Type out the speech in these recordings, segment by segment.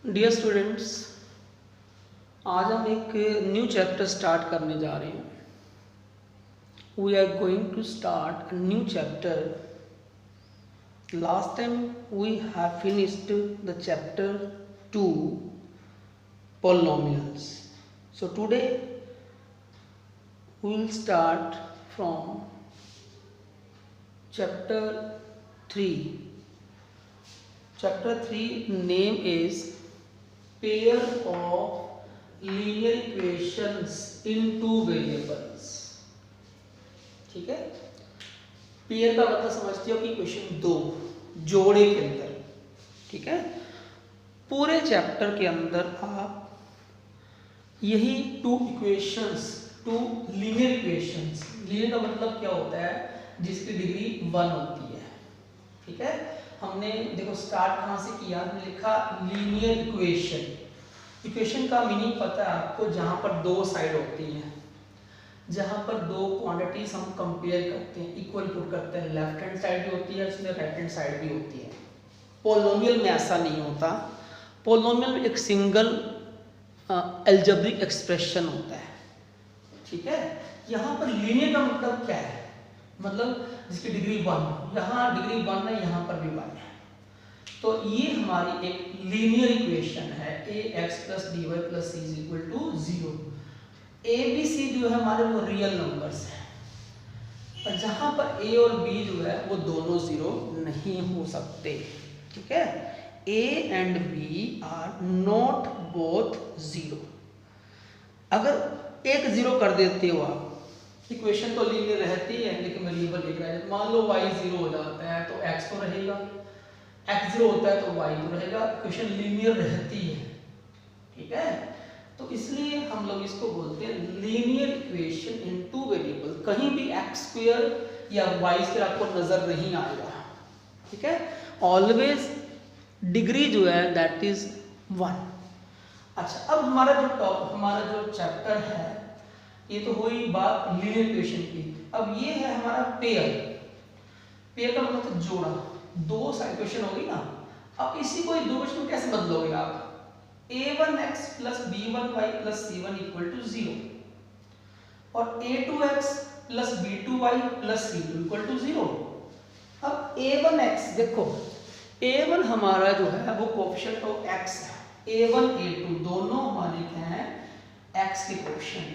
Dear students, आज हम एक न्यू चैप्टर स्टार्ट करने जा रहे हैं। We are going to start a new chapter. Last time we have finished the chapter 2 polynomials. So today we will start from chapter 3. Chapter 3 name is pair of linear equations in two variables. ठीक है, pair का मतलब समझते हो कि equation दो जोड़े के अंदर। ठीक है, पूरे चैप्टर के अंदर आप यही two equations, two linear equations, linear का मतलब क्या होता है, जिसकी डिग्री 1 होती है। ठीक है, हमने देखो स्टार्ट कहाँ से किया, हमने लिखा लीनियर इक्वेशन। इक्वेशन का मीनिंग पता है आपको, जहाँ पर दो साइड होती हैं, जहाँ पर दो क्वांटिटीज हम कंपेयर करते हैं, इक्वल पुट करते हैं, लेफ्ट हैंड साइड भी होती है, उसमें राइट हैंड साइड भी होती है। पोलिनोमियल में ऐसा नहीं होता। पोलिनोमियल में एक सिंगल अलजेब्रिक एक्सप्रेशन होता है। ठीक है, यहाँ पर लीनियर का मतलब क्या है, मतलब जिसकी डिग्री 1, यहाँ डिग्री 1 है, यहाँ पर भी 1 है, तो ये हमारी एक लीनियर इक्वेशन है। ax + dy + c = 0। a b c जो है हमारे वो रियल नंबर्स हैं, और जहाँ पर a और b जो है वो दोनों 0 नहीं हो सकते। ठीक है, a and b are not both 0। अगर एक 0 कर देते हो आप, इक्वेशन तो लीनियर रहती है लेकिन वेरिएबल एक रह जाता है। मान लो y 0 हो जाता है तो x तो रहेगा, x 0 होता है तो y तो रहेगा, इक्वेशन लीनियर रहती है। ठीक है, तो इसलिए हम लोग इसको बोलते हैं linear equation in two variable. कहीं भी x² या y² आपको नजर नहीं आएगा। ठीक है, ऑलवेज डिग्री जो है दैट इज 1। अच्छा, अब हमारा जो चैप्टर है, ये तो हुई बात लीनियर इक्वेशन की। अब ये है हमारा पेयर। पेयर का मतलब जोड़ा, दो साइड इक्वेशन होगी ना। अब इसी को दो इक्वेशन कैसे बदलोगे आप, a1x + b1y + c1 = 0 और a2x + b2y + c2 = 0। अब a1x देखो, a1 हमारा जो है वो कोएफिशिएंट ऑफ x है, a1 a2 दोनों हमारे क्या हैं, x के कोएफिशिएंट,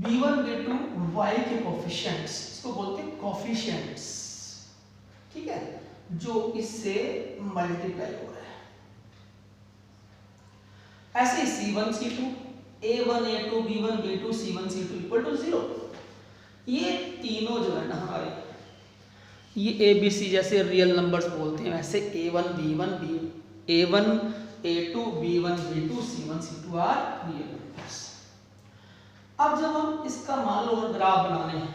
b1 b2 y के कोएफिशिएंट्स, इसको बोलते हैं कोएफिशिएंट्स। ठीक है, जो इससे मल्टीप्लाई हो रहा है। ऐसे c1 c2, a1 a2 b1 b2 c1 c2 = 0। ये तीनों जो है ना हमारे, ये a b c जैसे रियल नंबर्स बोलते हैं, वैसे a1 b1 a1 a2 b1 b2 c1 c2 are real numbers. अब जब हम इसका मान लो ग्राफ बनाने हैं,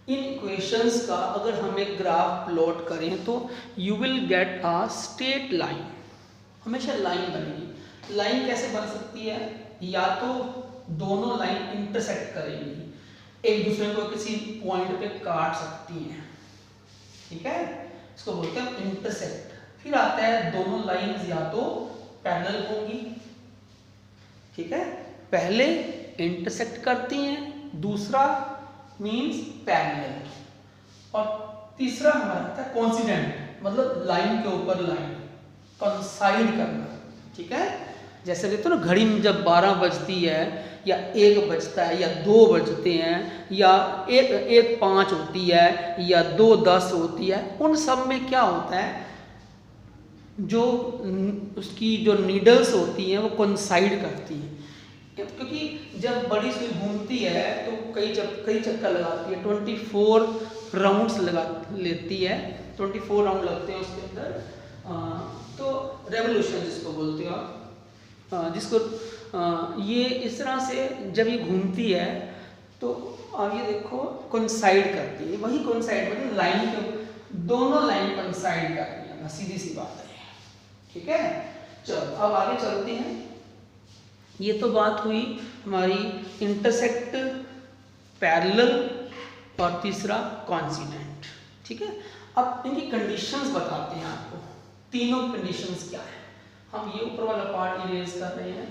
इन इक्वेशंस का अगर हम एक ग्राफ प्लॉट करें तो you will get a straight line. हमेशा लाइन बनेगी। लाइन कैसे बन सकती है, या तो दोनों लाइन इंटरसेक्ट करेंगी, एक दूसरे को किसी पॉइंट पे काट सकती हैं। ठीक है, इसको बोलते हैं इंटरसेक्ट। फिर आता है दोनों लाइंस या तो पैरेलल होंगी। ठीक है, पहले इंटरसेक्ट करती हैं, दूसरा मींस पैरेलल, और तीसरा हमारा आता है कोइंसिडेंट, मतलब लाइन के ऊपर लाइन, कोइंसाइड करना। ठीक है, जैसे देखते हो ना घड़ी में जब 12 बजती है या 1 बजता है या 2 बजते हैं या 1 5 होती है या 2 10 होती है, उन सब में क्या होता है, जो उसकी जो नीडल्स होती हैं वो कोइंसाइड करती हैं। क्योंकि जब बड़ी सुई घूमती है तो कई चक्कर लगाती है, 24 राउंड्स लगा लेती है, 24 राउंड लगते हैं उसके अंदर। तो रेवोल्यूशन जिसको बोलते हो आप, जिसको ये इस तरह से जब ये घूमती है तो अब ये देखो कोइंसाइड करती है, वही कोइंसाइड मतलब लाइन के दोनों लाइन कोइंसाइड कर रही है, सीधी सी बात है। ठीक है, चलो अब आगे चलते हैं। ये तो बात हुई हमारी इंटरसेक्ट, पैरेलल और तीसरा कोइंसिडेंट। ठीक है, अब इनकी कंडीशंस बताते हैं आपको, तीनों कंडीशंस क्या है। हम ये ऊपर वाला पार्ट इरेज कर रहे हैं।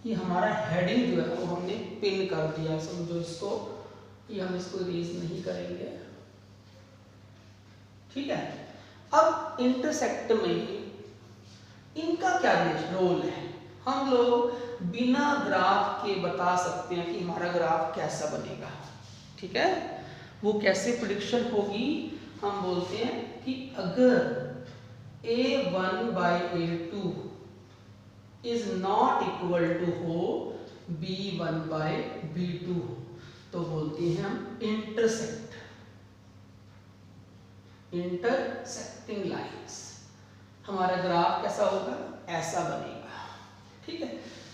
ये हमारा हेडिंग जो है वो हमने पिन कर दिया, समझो इसको, ये हम इसको इरेज नहीं करेंगे। ठीक है, अब इंटरसेक्ट में इनका क्या रोल है? हम लोग बिना ग्राफ के बता सकते हैं कि हमारा ग्राफ कैसा बनेगा। ठीक है, वो कैसे प्रेडिक्शन होगी? हम बोलते हैं कि अगर a1/a2 is not equal to हो b1/b2 तो बोलते हैं हम इंटरसेक्टिंग लाइंस। हमारा ग्राफ कैसा होगा? ऐसा बनेगा। ठीक है,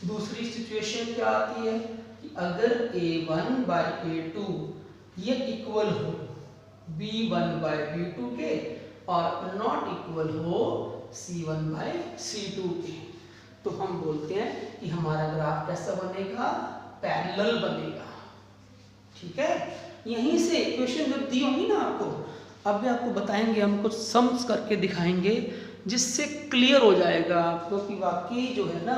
दूसरी सिचुएशन क्या आती है कि अगर a1/a2 ये इक्वल हो b1/b2 के और नॉट इक्वल हो c1/c2 के, तो हम बोलते हैं कि हमारा ग्राफ कैसा बनेगा? पैरेलल बनेगा। ठीक है, यहीं से इक्वेशन जब दी होगी ना आपको, अब भी आपको बताएंगे, हम कुछ सम्स करके दिखाएंगे जिससे क्लियर हो जाएगा आपको कि वाकई जो है ना,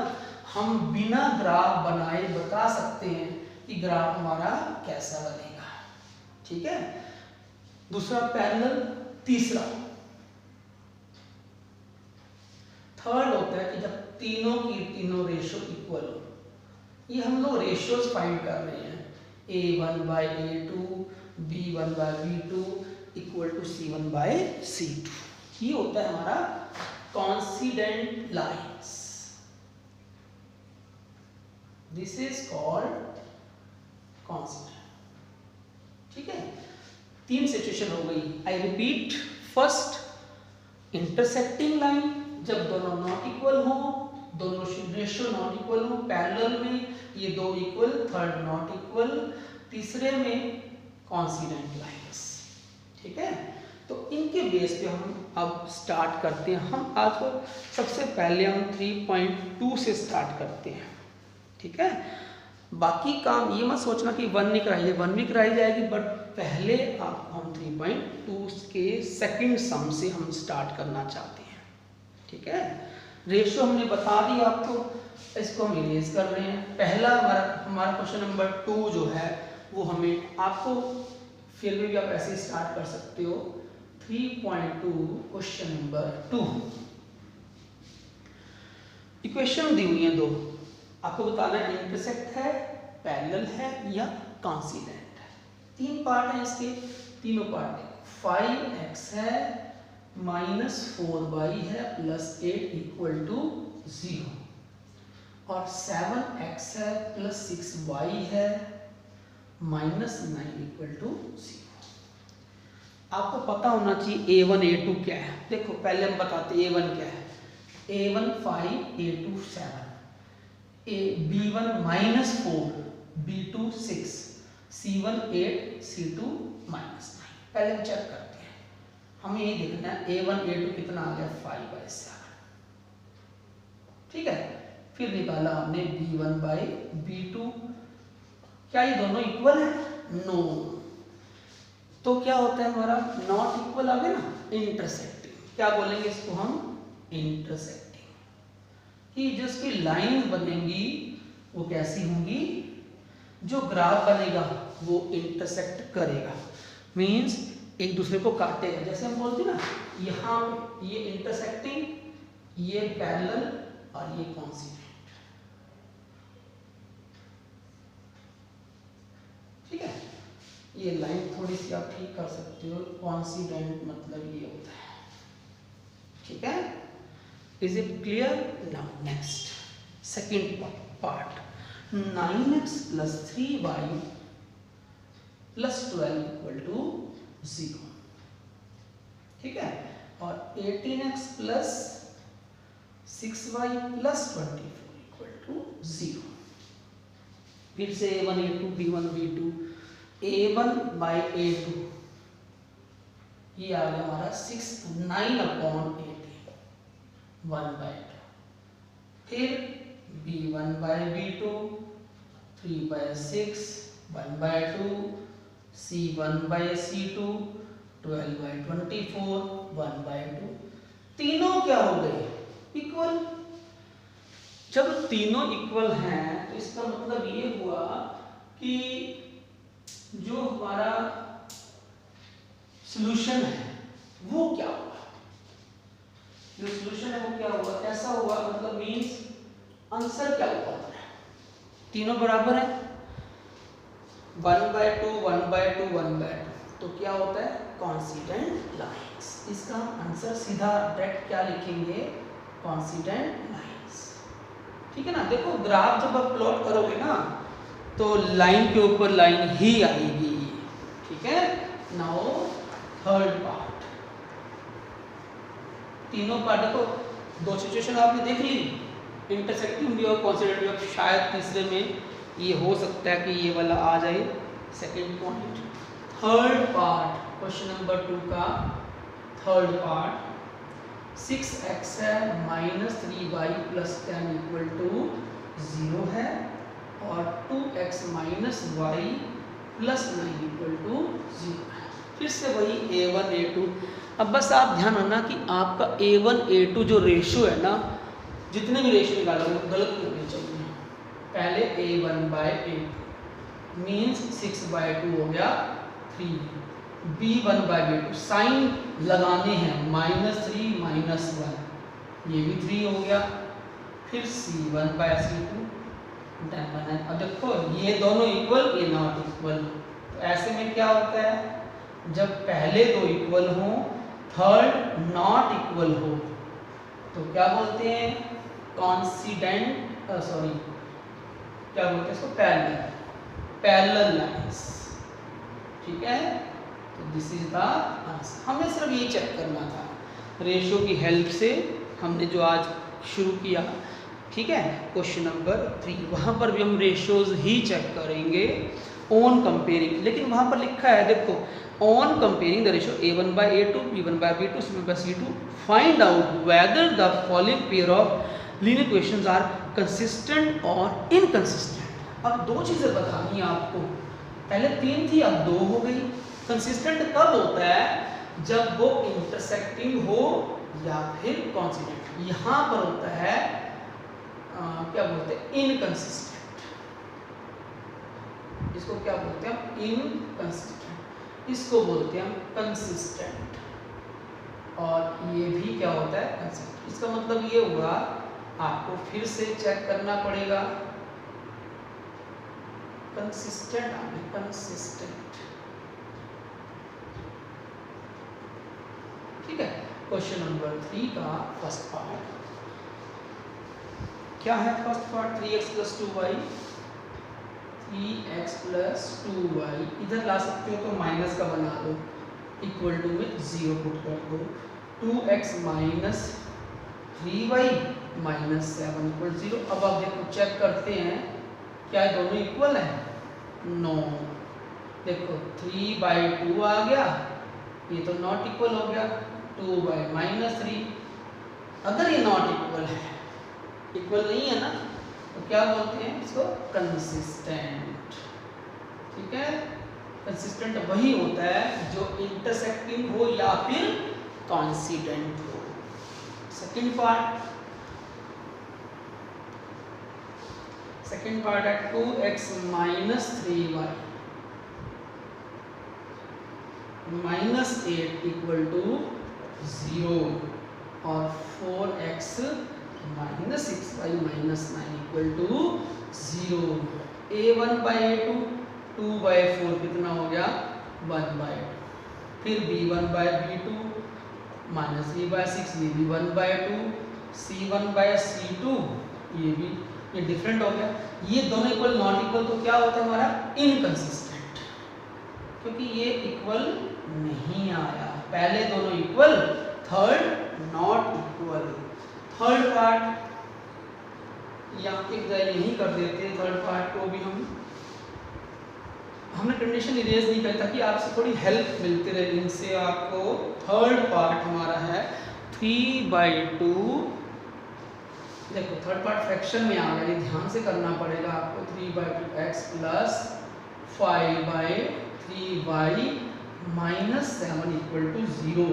हम बिना ग्राफ बनाए बता सकते हैं कि ग्राफ हमारा कैसा बनेगा। ठीक है, दूसरा पैरेलल। तीसरा, थर्ड होता है कि जब तीनों की तीनों रेशो इक्वल हो। ये हम लोग रेशियोज फाइंड कर रहे हैं, a1/a2 b1/b2 equal to c1/c2। ये होता है हमारा coincident lines. This is called coincident. ठीक है, तीन सिचुएशन हो गई। I repeat, first intersecting line, जब दोनों नॉट इक्वल हो, दोनों रेशियो नॉट इक्वल हो, पैरेलल में ये दो इक्वल, थर्ड नॉट इक्वल, तीसरे में कॉन्सिडेंट लाइंस। ठीक है, तो इनके बेस पे हम अब स्टार्ट करते हैं। हम आज को सबसे पहले हम 3.2 से स्टार्ट करते हैं। ठीक है, बाकी काम ये मत सोचना कि 1 नहीं कराई जाए, 1 भी कराई जाएगी, बट पहले आपको हम 3.2 के सेकंड सम से हम स्टार्ट करना चाहते हैं। ठीक है, रेशियो हमने बता दिया आपको, इसको हम इरेज कर रहे हैं। पहला हमारा क्वेश्चन नंबर 2 जो है वो हमें, आपको फिर भी आप ऐसे स्टार्ट कर सकते हो। 3.2 क्वेश्चन नंबर 2, इक्वेशन दी हुई है दो, आपको बताना है इंटरसेक्ट है, पैरेलल है या कॉन्सिडेंट है। तीन पार्ट हैं इसके, तीनों पार्ट 5x है -4y है +8 इक्वल टू 0, और 7x है +6y है -9 इक्वल टू 0। आपको पता होना चाहिए a1 a2 क्या है। देखो पहले हम बताते हैं a1 क्या है। a1 5 a2 7, b1 -4 b2 6 c1 8 c2 -9। पहले हम चेक करते हैं, हमें ये देखना है a1 a2 कितना आ गया 5/7। ठीक है, फिर निकाला हमने b1/b2, क्या ये दोनों इक्वल है? नो। तो क्या होता है हमारा नॉट इक्वल आ गया ना, इंटरसेक्टिंग। क्या बोलेंगे इसको हम? इंटरसेक्टिंग। कि जिसकी लाइन बनेंगी वो कैसी होंगी? जो ग्राफ बनेगा वो इंटरसेक्ट करेगा, मींस एक दूसरे को काटेगा। जैसे हम बोलते हैं ना, यहाँ पे ये इंटरसेक्टिंग, ये पैरेलल और ये कॉन्सिडेंट। ठीक है, ये लाइन थोड़ी सी आप ठीक कर सकते हो। कॉन्सिडेंट मतलब ये होता है। ठीक है, is it clear? Now next second part, 9x + 3y + 12 equal to 0। ठीक है, और 18x + 6y + 24 इक्वल टू 0। फिर से a1 a2 b1 b2, a1/a2 ये आ गया हमारा 9/18 1/2। फिर b1/b2 3/6 1/2, c1/c2 12/24 1/2। तीनों क्या हो गए? जब तीनों इक्वल हैं तो इसका मतलब ये हुआ कि जो हमारा सॉल्यूशन है वो क्या हुआ, जो सॉल्यूशन है वो क्या हुआ, कैसा हुआ, मतलब मींस आंसर क्या हुआ, तीनों बराबर है, 1/2 1/2 1/2, तो क्या होता है कॉन्सिडेंट लाइंस। इसका आंसर सीधा डायरेक्ट क्या लिखेंगे, कॉन्सिडेंट लाइंस। ठीक है ना। देखो ग्राफ जब आप प्लॉट करोगे ना तो लाइन के ऊपर लाइन ही आएगी। ठीक है। नाउ थर्ड पार्ट, तीनों पार्ट देखो, दो सिचुएशन आपने देख ली, इंटरसेक्टिंग भी और कॉन्सिडेंट भी। अब शायद तीसरे में ये हो सकता है कि ये वाला आ जाए second point. Third part question number 2 का थर्ड पार्ट, 6x है -3y + 10 = 0 है और 2x - y + 9 = 0 है। फिर से वही a1 a2। अब बस आप ध्यान रखना कि आपका a1 a2 जो रेशियो है ना, जितने भी रेशियो निकालोगे गलत नहीं होने चाहिए। पहले a1/a2 मीन्स 6/2 हो गया 3, b1/b2 साइन लगाने हैं -3 -1, ये भी 3 हो गया, फिर c1/c2 10/9। अब देखो ये दोनों इक्वल, ये नॉट इक्वल, तो ऐसे में क्या होता है, जब पहले दो इक्वल हो थर्ड नॉट इक्वल हो तो क्या बोलते हैं, कॉन्सिडेंट, सॉरी क्या बोलते हैं इसको, पैरेलल लाइंस। ठीक है। तो दिस इज द आंसर। हमें सिर्फ ये चेक करना था रेशियो की हेल्प से, हमने जो आज शुरू किया। ठीक है। क्वेश्चन नंबर 3, वहाँ पर भी हम रेशियोज ही चेक करेंगे ऑन कंपेयरिंग, लेकिन वहाँ पर लिखा है देखो, on comparing the ratio a1/a2 b1/b2 c1/c2 find out whether the following pair of linear equations are consistent और इनकंसिस्टेंट। अब दो चीज़ें बतानी है आपको, पहले 3 थी अब 2 हो गई। कंसिस्टेंट कब होता है, जब वो इंटरसेक्टिंग हो या फिर कॉन्सिडेंट। यहाँ पर होता है क्या बोलते हैं, इनकंसिस्टेंट। इसको क्या बोलते हैं हम, इनकंसिस्टेंट। इसको बोलते हैं हम कंसिस्टेंट, और ये भी क्या होता है, कंसिस्टेंट। इसका मतलब ये हुआ, आपको फिर से चेक करना पड़ेगा, कंसिस्टेंट आने, कंसिस्टेंट। ठीक है। क्वेश्चन नंबर 3 का फर्स्ट पार्ट क्या है, first part 3x + 2y, 3x + 2y इधर ला सकते हो तो माइनस का बना दो, इक्वल टू में 0 पुट कर दो, 2x - 3y - 7 = 0। अब आप देखो चेक करते हैं क्या दोनों इक्वल है, नो। देखो 3/2 आ गया, ये तो नॉट इक्वल हो गया, 2/-3। अगर ये नॉट इक्वल है, इक्वल नहीं है ना, तो क्या बोलते हैं इसको, कंसिस्टेंट। ठीक है। कंसिस्टेंट वही होता है जो इंटरसेक्टिंग हो या फिर कॉन्सिडेंट हो। सेकंड पार्ट है 2x - 3y -8 = 0 और 4x - 6y - 9 = 0। a1/a2 2/4 कितना हो गया, 1/2। फिर b1/b2 -b/6, ये भी 1/2। c1/c2 ये डिफरेंट हो गया। ये दोनों इक्वल नॉट इक्वल तो क्या होता है हमारा, इनकंसिस्टेंट, क्योंकि ये इक्वल नहीं आया। पहले दोनों equal, third not equal. Third part यहाँ पे यही कर देते हैं, थर्ड पार्ट को भी हमने कंडीशन इरेज नहीं करी ताकि आपसे थोड़ी हेल्प मिलती रहे इनसे आपको। थर्ड पार्ट हमारा है 3/2। देखो थर्ड पार्ट फ्रैक्शन में आ गया, ये ध्यान से करना पड़ेगा आपको। 3/2x + 5/3y - 7 = 0।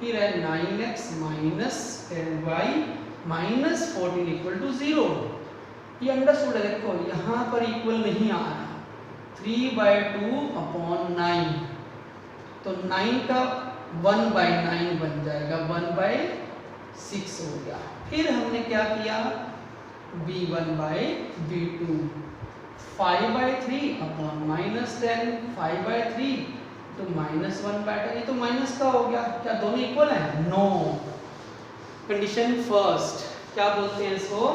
फिर है 9x minus 10y minus 14 equal to 0। ये अंडरस्टूड है। देखो यहाँ पर इक्वल नहीं आ रहा, 3/2/9, तो 9 का 1/9 बन जाएगा, 1/6 हो गया। फिर हमने क्या किया, b1/b2, 5/3/-10, 5/3 तो -1/10, ये तो माइनस का हो गया। क्या दोनों इक्वल है? नो। कंडीशन फर्स्ट, क्या बोलते हैं इसको?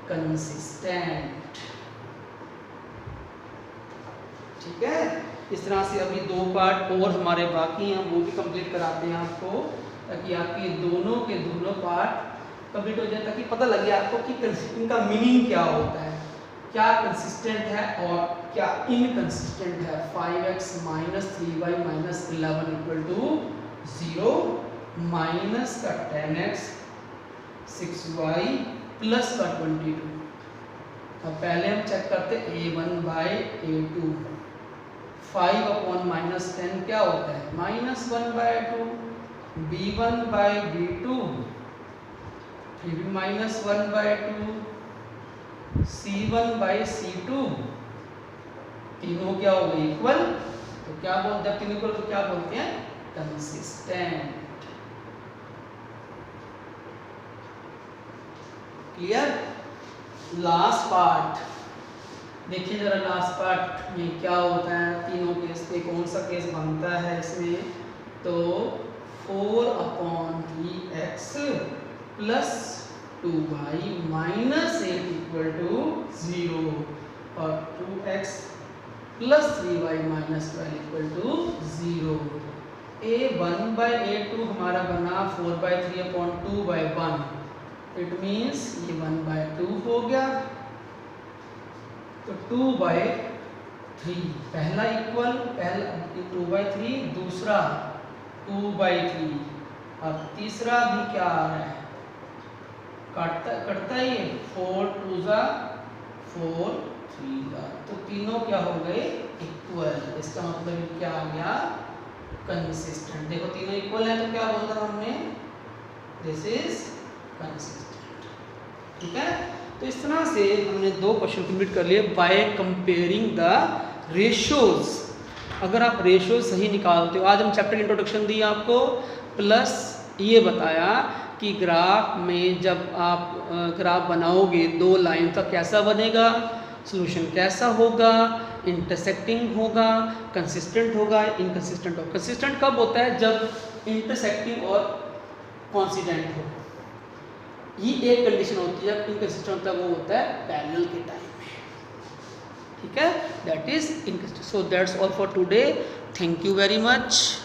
कंसिस्टेंट। ठीक है, इस तरह से अभी 2 पार्ट और हमारे बाकी हैं, वो भी कंप्लीट कराते हैं आपको, ताकि आपके दोनों के दोनों पार्ट कंप्लीट हो जाए, ताकि पता लगे आपको कि इनका मीनिंग क्या होता है, क्या कंसिस्टेंट है और क्या इनकंसिस्टेंट है। 5x minus 3y minus 11 equal to 0, minus का 10x 6y प्लस का 22। अब पहले हम चेक करते a1/a2, 5/-10 क्या होता है? -1/2, b1/b2 फिर भी -1/2, c1/c2, तीनों क्या हो गए? इक्वल। तो क्या बोलते हैं, तीनों इक्वल तो क्या बोलते हैं? कंसिस्टेंट। क्लियर? लास्ट पार्ट देखिए जरा, लास्ट पार्ट में क्या होता है, तीनों केस में कौन सा केस बनता है इसमें? तो 4/3x plus 2y minus 8 equal to 0 और 2x plus 3y minus 12 equal to 0। a1/a2 हमारा बना 4/3/2/1, इट मीन्स ये 1/2 हो गया, तो 2/3 पहला इक्वल, पहला 2/3, दूसरा 2/3, अब तीसरा भी क्या आ रहा है? कटता ही 4 2 जा 4 3 जा, तो तीनों क्या हो गए? इक्वल। इसका मतलब क्या आ गया? कंसिस्टेंट। देखो तीनों इक्वल है तो क्या बोलता हमने? This is consistent. ठीक है, तो इस तरह से हमने 2 क्वेश्चन कंप्लीट कर लिए बाय कंपेयरिंग द रेशियोज। अगर आप रेशियो सही निकालते हो, आज हम चैप्टर इंट्रोडक्शन दी आपको, प्लस ये बताया कि ग्राफ में जब आप ग्राफ बनाओगे 2 लाइन का कैसा बनेगा, सॉल्यूशन कैसा होगा, इंटरसेक्टिंग होगा, कंसिस्टेंट होगा, इनकंसिस्टेंट होगा। कंसिस्टेंट कब होता है? जब इंटरसेक्टिंग और कॉन्सिडेंट हो। ये एक कंडीशन होती है। जब इनकंसिस्टेंट होता है वो होता है पैरेलल के टाइम में। ठीक है, that is inconsistent. So that's all for today, thank you very much.